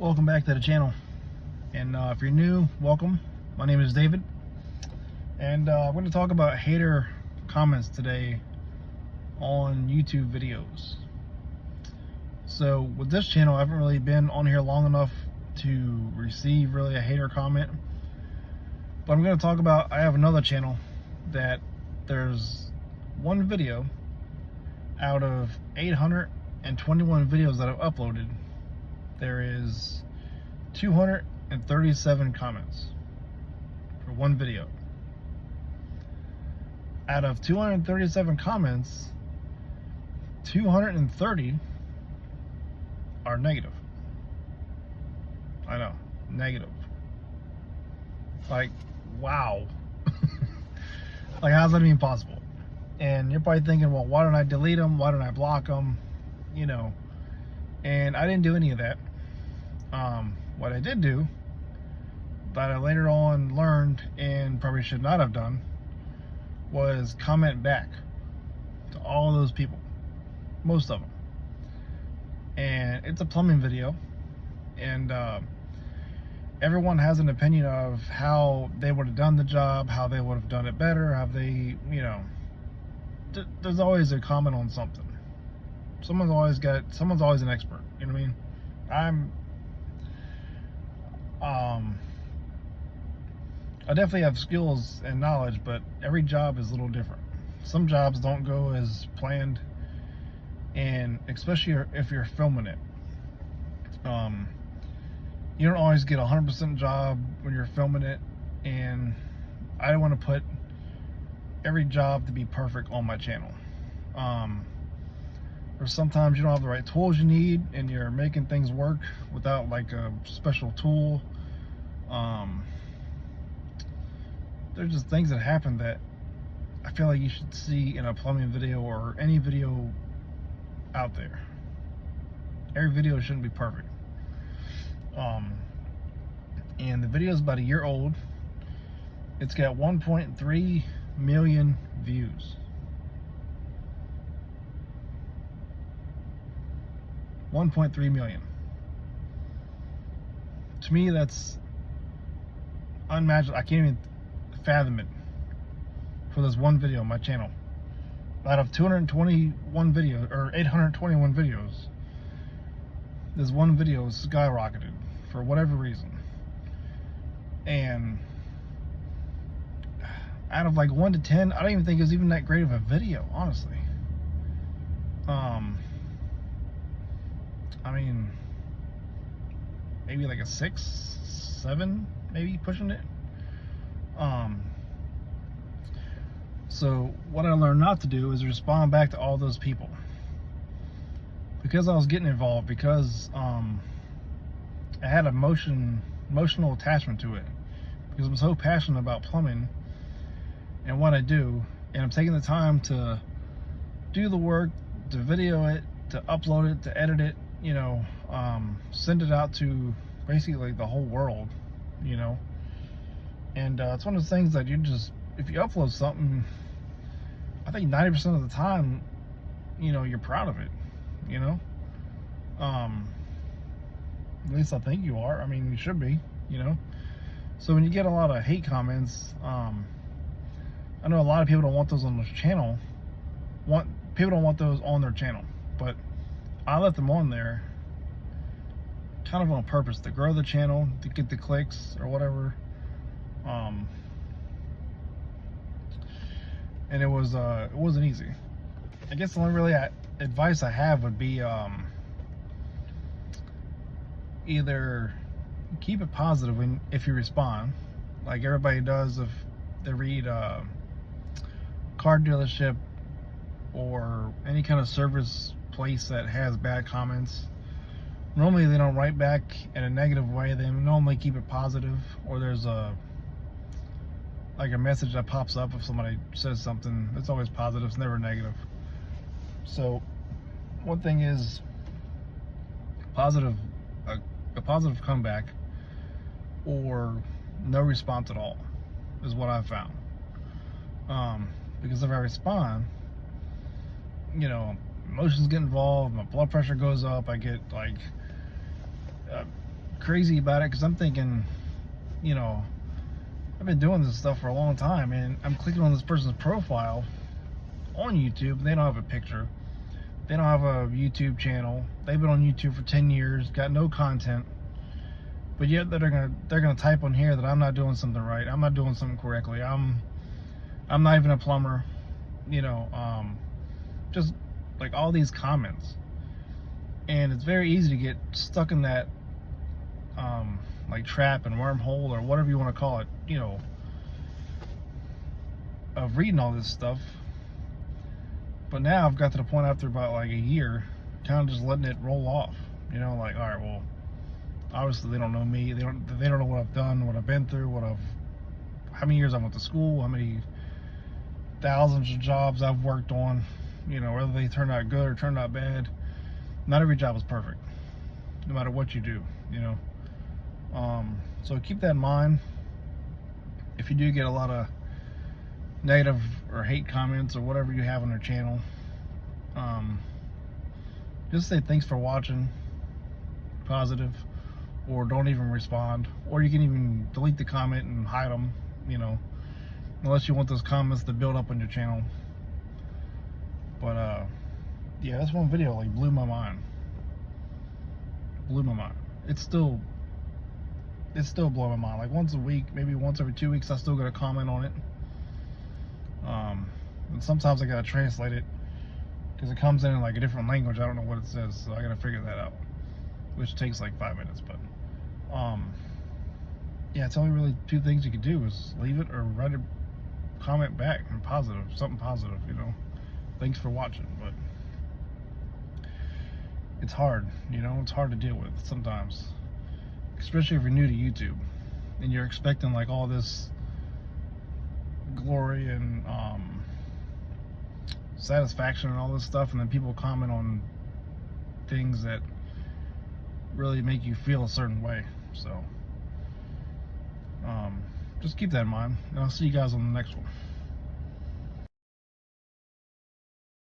Welcome back to the channel, and if you're new, welcome. My name is David, and I'm going to talk about hater comments today on YouTube videos. So with this channel, I haven't really been on here long enough to receive really a hater comment, but I'm going to talk about, I have another channel that there's one video out of 821 videos that I've uploaded. There is 237 comments for one video. Out of 237 comments, 230 are negative. I know, negative. Like, wow. Like, how's that even possible? And you're probably thinking, well, why don't I delete them? Why don't I block them? You know, and I didn't do any of that. What I did do, that I later on learned and probably should not have done, was comment back to all those people, most of them. And it's a plumbing video, and everyone has an opinion of how they would have done the job, how they would have done it better, how they, you know, there's always a comment on something. Someone's always an expert, you know what I mean? I definitely have skills and knowledge, but every job is a little different. Some jobs don't go as planned, and especially if you're filming it, you don't always get a 100% job when you're filming it, and I don't want to put every job to be perfect on my channel. Or sometimes you don't have the right tools you need, and you're making things work without like a special tool. There's just things that happen that I feel like you should see in a plumbing video or any video out there. Every video shouldn't be perfect. And the video is about a year old. It's got 1.3 million views. 1.3 million. To me, that's unimaginable. I can't even fathom it for this one video on my channel. Out of 221 videos, or 821 videos, this one video skyrocketed for whatever reason. And out of like 1 to 10, I don't even think it was even that great of a video, honestly. I mean, maybe like a 6, 7, maybe pushing it. So what I learned not to do is respond back to all those people, because I was getting involved, because I had emotional attachment to it, because I'm so passionate about plumbing and what I do, and I'm taking the time to do the work, to video it, to upload it, to edit it, you know, send it out to basically the whole world, you know. And it's one of those things that you just, if you upload something, I think 90% of the time, you know, you're proud of it, you know. At least I think you are. I mean, you should be, you know. So when you get a lot of hate comments, I know a lot of people don't want those on their channel. People don't want those on their channel, but I let them on there kind of on purpose, to grow the channel, to get the clicks or whatever. And it wasn't easy. I guess the only really advice I have would be either keep it positive if you respond, like everybody does if they read car dealership or any kind of service place that has bad comments. Normally they don't write back in a negative way. They normally keep it positive, or there's a message that pops up if somebody says something. It's always positive, it's never negative. So one thing is a positive comeback, or no response at all is what I've found. Because if I respond, you know, emotions get involved, my blood pressure goes up, I get like crazy about it because I'm thinking, you know, I've been doing this stuff for a long time, and I'm clicking on this person's profile on YouTube. They don't have a picture. They don't have a YouTube channel. They've been on YouTube for 10 years, got no content. But yet they're gonna type on here that I'm not doing something right. I'm not doing something correctly. I'm not even a plumber. You know, just like all these comments. And it's very easy to get stuck in that like trap and wormhole or whatever you want to call it, you know, of reading all this stuff. But now I've got to the point after about like a year, kind of just letting it roll off. You know, like, all right, well, obviously they don't know me. They don't know what I've done, what I've been through, how many years I went to school, how many thousands of jobs I've worked on. You know, whether they turned out good or turned out bad. Not every job is perfect, no matter what you do. You know. So keep that in mind. If you do get a lot of negative or hate comments or whatever you have on their channel, just say thanks for watching, positive, or don't even respond, or you can even delete the comment and hide them, you know, unless you want those comments to build up on your channel. But yeah, this one video like blew my mind. It's still blowing my mind. Like once a week, maybe once every 2 weeks, I still got a comment on it. And sometimes I gotta translate it because it comes in like a different language. I don't know what it says, so I gotta figure that out, which takes like 5 minutes. But yeah, it's only really two things you can do: is leave it or write a comment back and positive, something positive. You know, thanks for watching. But it's hard, you know, it's hard to deal with sometimes, especially if you're new to YouTube and you're expecting like all this glory and satisfaction and all this stuff, and then people comment on things that really make you feel a certain way. So just keep that in mind, and I'll see you guys on the next one.